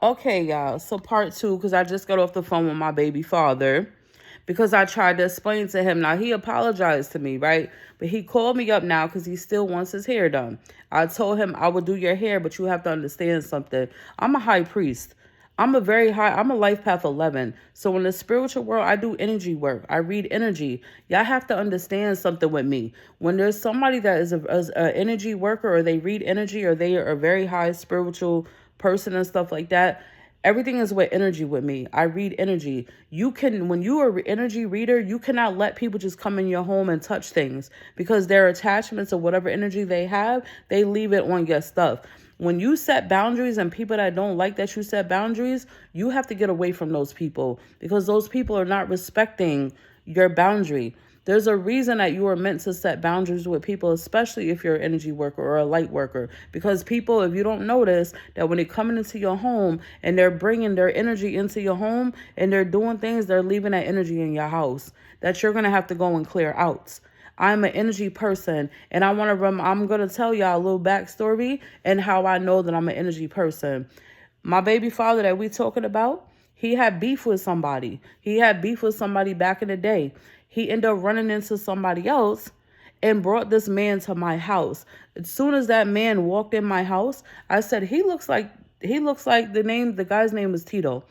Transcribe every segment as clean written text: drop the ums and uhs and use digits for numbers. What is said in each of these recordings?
Okay, y'all. So part two, because I just got off the phone with my baby father, because I tried to explain to him. Now he apologized to me, right? But he called me up now because he still wants his hair done. I told him I would do your hair, but you have to understand something. I'm a high priest. I'm a life path 11. So in the spiritual world, I do energy work. I read energy. Y'all have to understand something with me. When there's somebody that is a energy worker, or they read energy, or they are a very high spiritual person and stuff like that, everything is with energy with me. I read energy. When you are an energy reader, you cannot let people just come in your home and touch things, because their attachments or whatever energy they have, they leave it on your stuff. When you set boundaries, and people that don't like that you set boundaries, you have to get away from those people, because those people are not respecting your boundary. There's a reason that you are meant to set boundaries with people, especially if you're an energy worker or a light worker. Because people, if you don't notice, that when they're coming into your home and they're bringing their energy into your home and they're doing things, they're leaving that energy in your house that you're going to have to go and clear out. I'm an energy person, and I'm going to tell y'all a little backstory and how I know that I'm an energy person. My baby father that we talking about, he had beef with somebody. He had beef with somebody back in the day. He ended up running into somebody else and brought this man to my house. As soon as that man walked in my house, I said, he looks like the guy's name is Tito.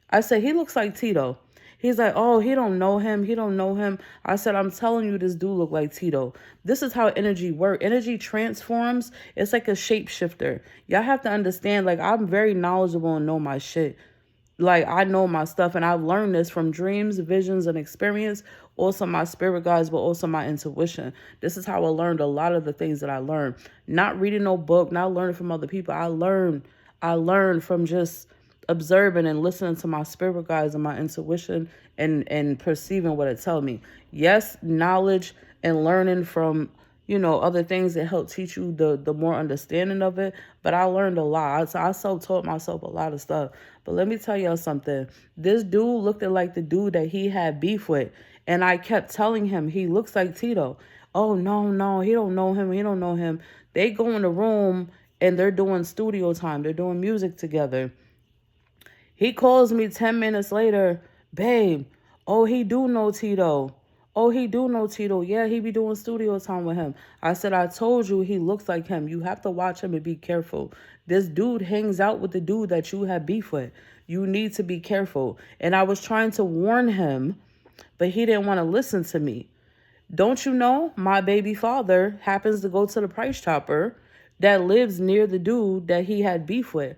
I said, he looks like Tito. He's like, oh, he don't know him. He don't know him. I said, I'm telling you, this dude look like Tito. This is how energy works. Energy transforms. It's like a shapeshifter. Y'all have to understand, like, I'm very knowledgeable and know my shit. Like, I know my stuff, and I've learned this from dreams, visions, and experience. Also my spirit guides, but also my intuition. This is how I learned a lot of the things that I learned. Not reading no book, not learning from other people. I learned from just observing and listening to my spirit guides and my intuition, and perceiving what it tells me. Yes, knowledge and learning from other things that help teach you the more understanding of it. But I learned a lot. I self-taught myself a lot of stuff. But let me tell y'all something. This dude looked like the dude that he had beef with. And I kept telling him he looks like Tito. Oh, no, he don't know him. He don't know him. They go in the room and they're doing studio time. They're doing music together. He calls me 10 minutes later, babe, oh, he do know Tito. Oh, he do know Tito. Yeah, he be doing studio time with him. I said, I told you he looks like him. You have to watch him and be careful. This dude hangs out with the dude that you have beef with. You need to be careful. And I was trying to warn him, but he didn't want to listen to me. Don't you know my baby father happens to go to the Price Chopper that lives near the dude that he had beef with?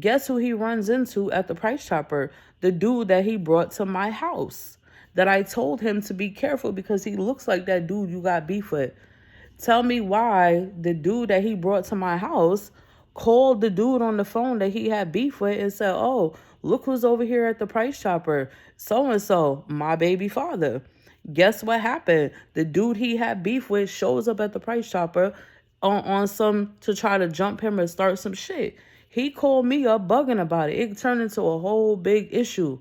Guess who he runs into at the Price Chopper? The dude that he brought to my house. That I told him to be careful because he looks like that dude you got beef with. Tell me why the dude that he brought to my house called the dude on the phone that he had beef with and said, oh, look who's over here at the Price Chopper. So and so, my baby father. Guess what happened? The dude he had beef with shows up at the Price Chopper on some to try to jump him or start some shit. He called me up bugging about it. It turned into a whole big issue.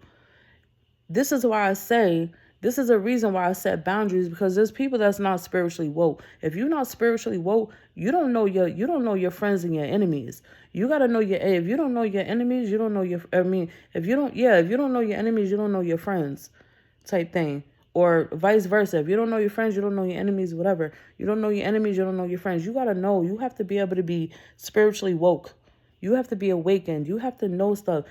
This is why I say, this is a reason why I set boundaries, because there's people that's not spiritually woke. If you're not spiritually woke, you don't know your friends and your enemies. You got to know if you don't know your enemies, you don't know if you don't know your enemies, you don't know your friends, type thing. Or vice versa. If you don't know your friends, you don't know your enemies, whatever. You don't know your enemies, you don't know your friends. You got to know. You have to be able to be spiritually woke. You have to be awakened. You have to know stuff.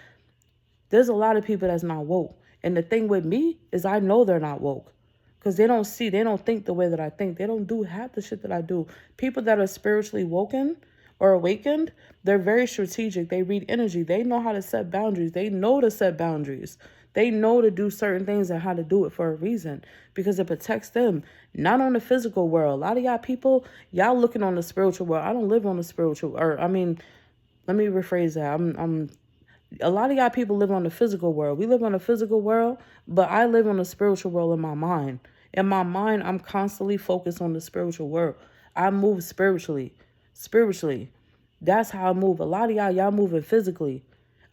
There's a lot of people that's not woke. And the thing with me is I know they're not woke. Because they don't think the way that I think. They don't do half the shit that I do. People that are spiritually woken or awakened, they're very strategic. They read energy. They know how to set boundaries. They know to set boundaries. They know to do certain things and how to do it for a reason. Because it protects them. Not on the physical world. A lot of y'all people, y'all looking on the spiritual world. I don't live on the spiritual, let me rephrase that. A lot of y'all people live on the physical world. We live on the physical world, but I live on the spiritual world in my mind. In my mind, I'm constantly focused on the spiritual world. I move spiritually. Spiritually. That's how I move. A lot of y'all moving physically.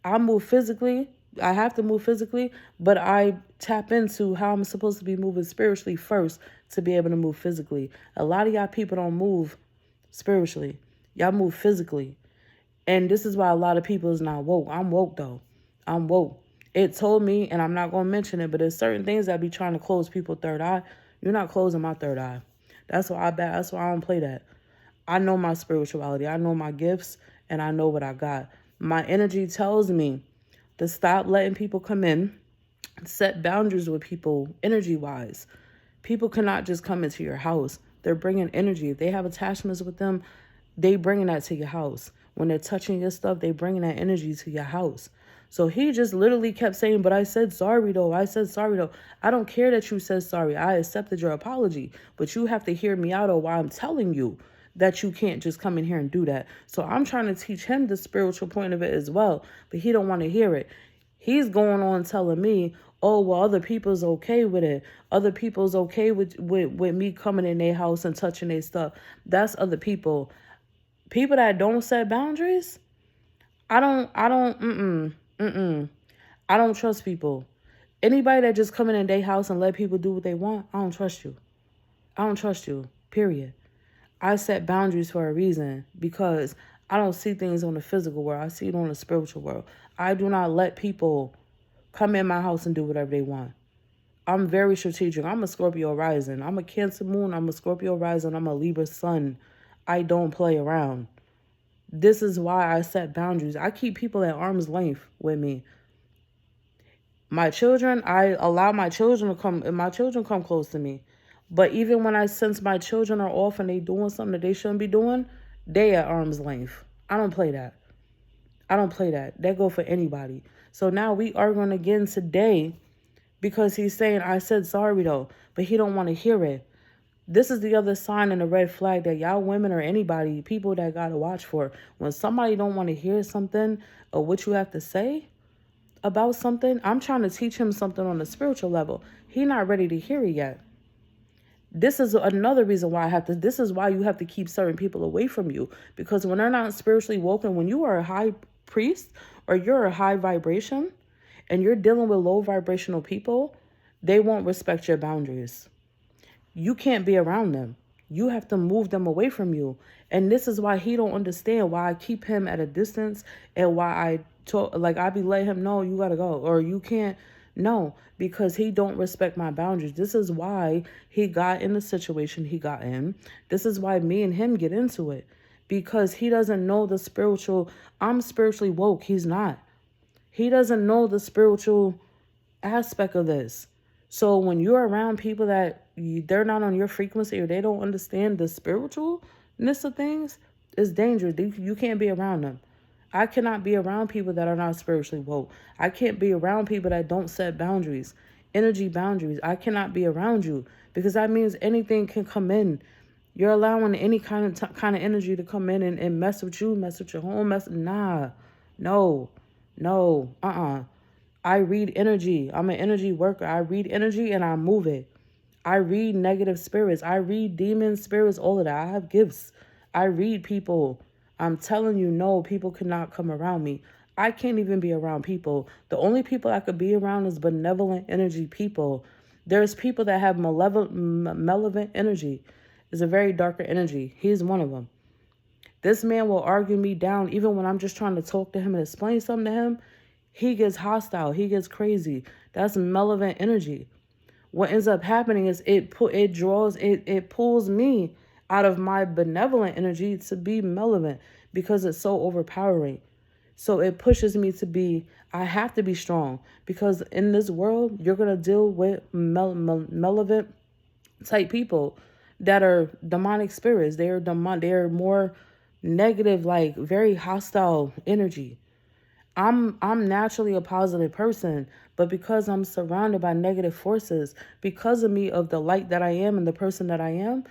I move physically. I have to move physically, but I tap into how I'm supposed to be moving spiritually first to be able to move physically. A lot of y'all people don't move spiritually. Y'all move physically. And this is why a lot of people is not woke. I'm woke though. I'm woke. It told me, and I'm not gonna mention it, but there's certain things that be trying to close people's third eye. You're not closing my third eye. That's why I don't play that. I know my spirituality. I know my gifts, and I know what I got. My energy tells me to stop letting people come in, set boundaries with people energy wise. People cannot just come into your house. They're bringing energy. If they have attachments with them, they bringing that to your house. When they're touching your stuff, they bringing that energy to your house. So he just literally kept saying, but I said sorry though. I said sorry though. I don't care that you said sorry. I accepted your apology. But you have to hear me out or why I'm telling you that you can't just come in here and do that. So I'm trying to teach him the spiritual point of it as well. But he don't want to hear it. He's going on telling me, oh, well, other people's okay with it. Other people's okay with me coming in their house and touching their stuff. That's other people. People that don't set boundaries, I don't trust people. Anybody that just come in their house and let people do what they want, I don't trust you. I don't trust you, period. I set boundaries for a reason because I don't see things on the physical world. I see it on the spiritual world. I do not let people come in my house and do whatever they want. I'm very strategic. I'm a Scorpio rising. I'm a Cancer moon. I'm a Scorpio rising. I'm a Libra sun. I don't play around. This is why I set boundaries. I keep people at arm's length with me. My children, I allow my children to come, and my children come close to me. But even when I sense my children are off and they doing something that they shouldn't be doing, they at arm's length. I don't play that. I don't play that. That go for anybody. So now we arguing again today because he's saying, I said sorry though, but he don't want to hear it. This is the other sign and the red flag that y'all women or anybody, people that got to watch for. When somebody don't want to hear something or what you have to say about something, I'm trying to teach him something on a spiritual level. He not ready to hear it yet. This is another reason why this is why you have to keep certain people away from you. Because when they're not spiritually woken, when you are a high priest or you're a high vibration and you're dealing with low vibrational people, they won't respect your boundaries. You can't be around them. You have to move them away from you. And this is why he don't understand why I keep him at a distance and why I talk, like I be letting him know you gotta go or you can't. No, because he don't respect my boundaries. This is why he got in the situation he got in. This is why me and him get into it. Because he doesn't know the spiritual. I'm spiritually woke. He's not. He doesn't know the spiritual aspect of this. So when you're around people that they're not on your frequency or they don't understand the spiritualness of things, it's dangerous. You can't be around them. I cannot be around people that are not spiritually woke. I can't be around people that don't set boundaries, energy boundaries. I cannot be around you because that means anything can come in. You're allowing any kind of energy to come in and mess with you, mess with your home, no, I read energy. I'm an energy worker. I read energy and I move it. I read negative spirits. I read demon spirits, all of that. I have gifts. I read people. I'm telling you, no, people cannot come around me. I can't even be around people. The only people I could be around is benevolent energy people. There's people that have malevolent energy. It's a very darker energy. He's one of them. This man will argue me down even when I'm just trying to talk to him and explain something to him. He gets hostile. He gets crazy. That's malevolent energy. What ends up happening is it pulls me out of my benevolent energy to be malevolent because it's so overpowering. So it pushes me to be, I have to be strong because in this world, you're going to deal with malevolent type people that are demonic spirits. They're more negative, like very hostile energy. I'm naturally a positive person, but because I'm surrounded by negative forces, because of me of the light that I am and the person that I am,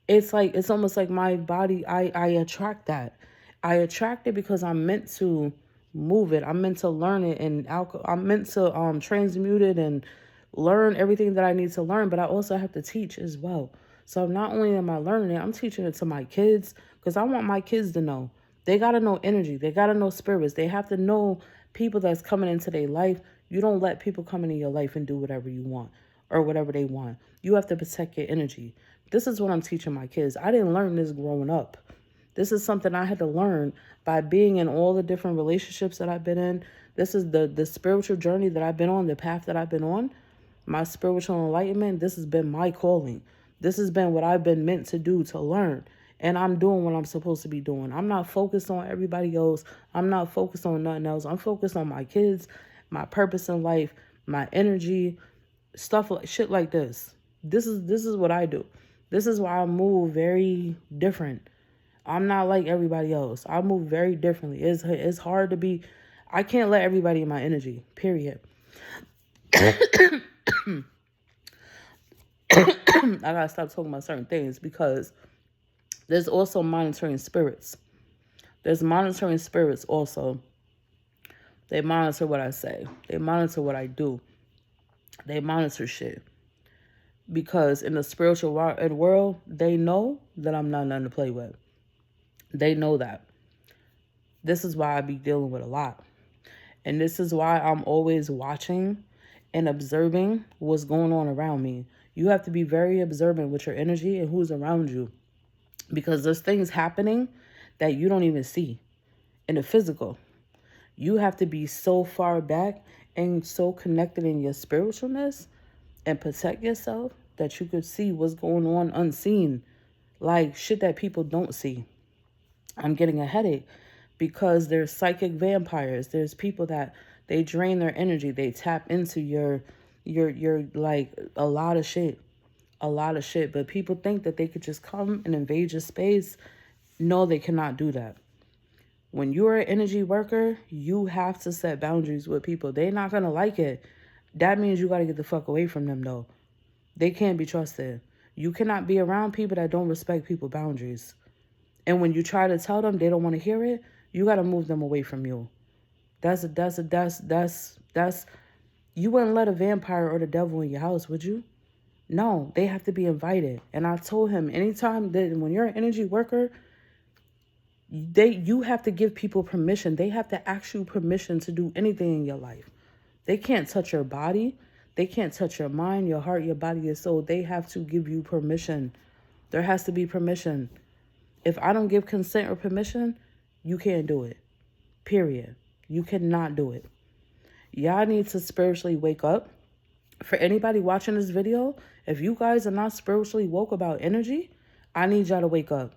it's almost like my body, I attract that. I attract it because I'm meant to move it. I'm meant to learn it and I'm meant to transmute it and learn everything that I need to learn, but I also have to teach as well. So not only am I learning it, I'm teaching it to my kids because I want my kids to know. They got to know energy. They got to know spirits. They have to know people that's coming into their life. You don't let people come into your life and do whatever you want or whatever they want. You have to protect your energy. This is what I'm teaching my kids. I didn't learn this growing up. This is something I had to learn by being in all the different relationships that I've been in. This is the spiritual journey that I've been on, the path that I've been on, my spiritual enlightenment. This has been my calling. This has been what I've been meant to do, to learn. And I'm doing what I'm supposed to be doing. I'm not focused on everybody else. I'm not focused on nothing else. I'm focused on my kids, my purpose in life, my energy, stuff like shit like this. This is what I do. This is why I move very different. I'm not like everybody else. I move very differently. It's hard to be. I can't let everybody in my energy. Period. I gotta stop talking about certain things because there's also monitoring spirits. There's monitoring spirits also. They monitor what I say. They monitor what I do. They monitor shit. Because in the spiritual world, they know that I'm not nothing to play with. They know that. This is why I be dealing with a lot. And this is why I'm always watching and observing what's going on around me. You have to be very observant with your energy and who's around you. Because there's things happening that you don't even see in the physical. You have to be so far back and so connected in your spiritualness and protect yourself that you could see what's going on unseen. Like shit that people don't see. I'm getting a headache because there's psychic vampires. There's people that they drain their energy. They tap into your like a lot of shit. A lot of shit. But people think that they could just come and invade your space. No, they cannot do that. When you're an energy worker, you have to set boundaries with people. They're not going to like it. That means you got to get the fuck away from them, though. They can't be trusted. You cannot be around people that don't respect people's boundaries. And when you try to tell them they don't want to hear it, you got to move them away from you. That's you wouldn't let a vampire or the devil in your house, would you? No, they have to be invited. And I told him anytime that when you're an energy worker, you have to give people permission. They have to ask you permission to do anything in your life. They can't touch your body. They can't touch your mind, your heart, your body, your soul. They have to give you permission. There has to be permission. If I don't give consent or permission, you can't do it. Period. You cannot do it. Y'all need to spiritually wake up. For anybody watching this video, if you guys are not spiritually woke about energy, I need y'all to wake up.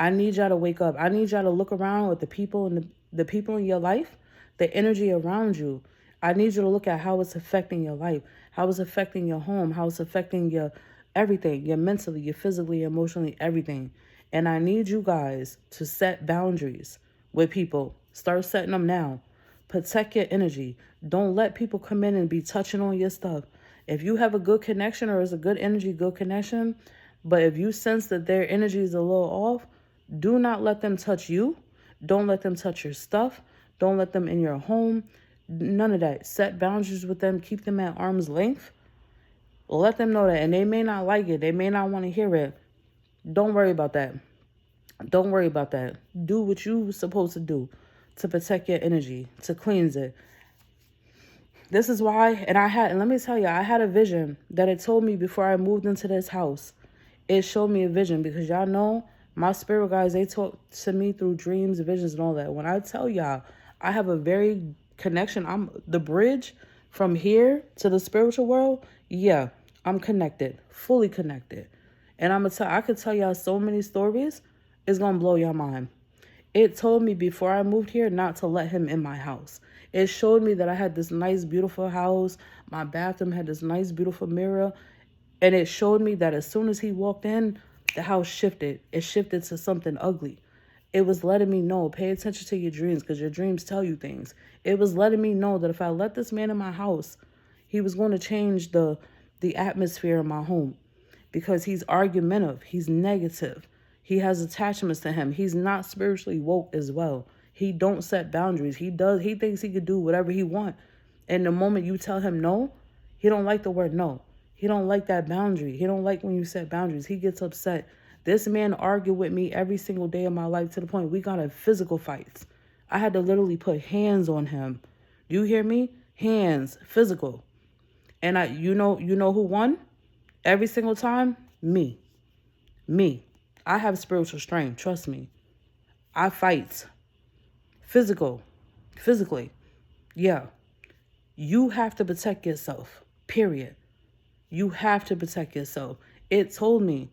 I need y'all to wake up. I need y'all to look around with the people and the people in your life, the energy around you. I need you to look at how it's affecting your life, how it's affecting your home, how it's affecting your everything, your mentally, your physically, emotionally, everything. And I need you guys to set boundaries with people. Start setting them now. Protect your energy. Don't let people come in and be touching on your stuff. If you have a good connection or it's a good energy, good connection, but if you sense that their energy is a little off, do not let them touch you. Don't let them touch your stuff. Don't let them in your home. None of that. Set boundaries with them. Keep them at arm's length. Let them know that. And they may not like it. They may not want to hear it. Don't worry about that. Don't worry about that. Do what you're supposed to do to protect your energy, to cleanse it. This is why, and let me tell you, I had a vision that it told me before I moved into this house. It showed me a vision because y'all know my spirit guys, they talk to me through dreams, visions, and all that. When I tell y'all, I have a very connection. I'm the bridge from here to the spiritual world. Yeah, I'm connected, fully connected. And I could tell y'all so many stories. It's going to blow your mind. It told me before I moved here not to let him in my house. It showed me that I had this nice, beautiful house. My bathroom had this nice, beautiful mirror. And it showed me that as soon as he walked in, the house shifted. It shifted to something ugly. It was letting me know, pay attention to your dreams because your dreams tell you things. It was letting me know that if I let this man in my house, he was going to change the atmosphere in my home because he's argumentative. He's negative. He has attachments to him. He's not spiritually woke as well. He don't set boundaries. He thinks he could do whatever he want. And the moment you tell him no, he don't like the word no. He don't like that boundary. He don't like when you set boundaries. He gets upset. This man argued with me every single day of my life to the point we got in physical fights. I had to literally put hands on him. Do you hear me? Hands, physical. And you know who won? Every single time? Me. I have spiritual strength. Trust me. I fight. Physically. Yeah. You have to protect yourself. Period. You have to protect yourself. It told me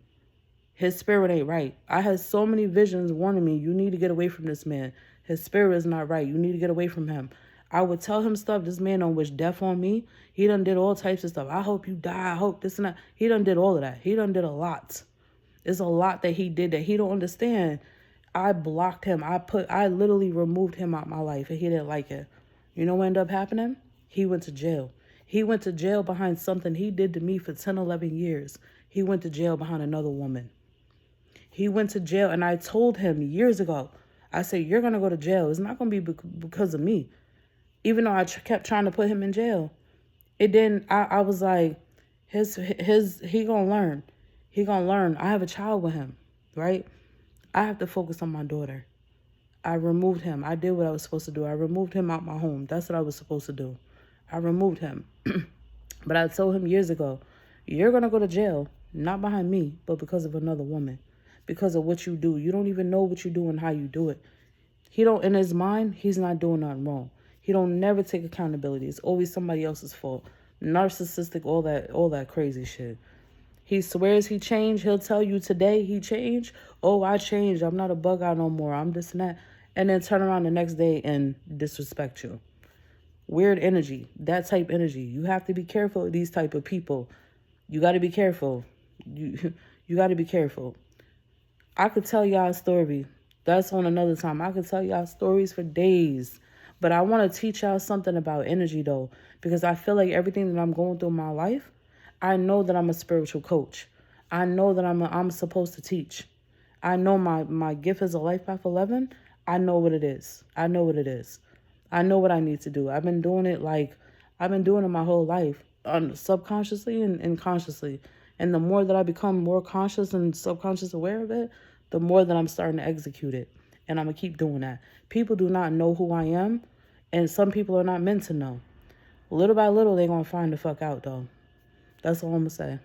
his spirit ain't right. I had so many visions warning me, you need to get away from this man. His spirit is not right. You need to get away from him. I would tell him stuff. This man don't wish death on me. He done did all types of stuff. I hope you die. I hope this and that. He done did all of that. He done did a lot. It's a lot that he did that he don't understand. I blocked him. I literally removed him out my life, and he didn't like it. You know what ended up happening? He went to jail. He went to jail behind something he did to me for 10, 11 years. He went to jail behind another woman. He went to jail, and I told him years ago, I said, you're going to go to jail. It's not going to be because of me. Even though I kept trying to put him in jail. It didn't, I was like, he going to learn. He going to learn. I have a child with him, right? I have to focus on my daughter. I removed him. I did what I was supposed to do. I removed him out my home. That's what I was supposed to do. I removed him. But I told him years ago, you're going to go to jail, not behind me, but because of another woman. Because of what you do. You don't even know what you do and how you do it. He don't, in his mind, he's not doing nothing wrong. He don't never take accountability. It's always somebody else's fault. Narcissistic, all that crazy shit. He swears he changed. He'll tell you today he changed. Oh, I changed. I'm not a bug out no more. I'm this and that. And then turn around the next day and disrespect you. Weird energy. That type energy. You have to be careful of these type of people. You got to be careful. You got to be careful. I could tell y'all a story. That's on another time. I could tell y'all stories for days. But I want to teach y'all something about energy, though. Because I feel like everything that I'm going through in my life, I know that I'm a spiritual coach. I know that I'm supposed to teach. I know my gift as a Life Path 11. I know what it is. I know what it is. I know what I need to do. I've been doing it my whole life, subconsciously and consciously. And the more that I become more conscious and subconscious aware of it, the more that I'm starting to execute it. And I'm going to keep doing that. People do not know who I am, and some people are not meant to know. Little by little, they're going to find the fuck out, though. That's all I'm going to say.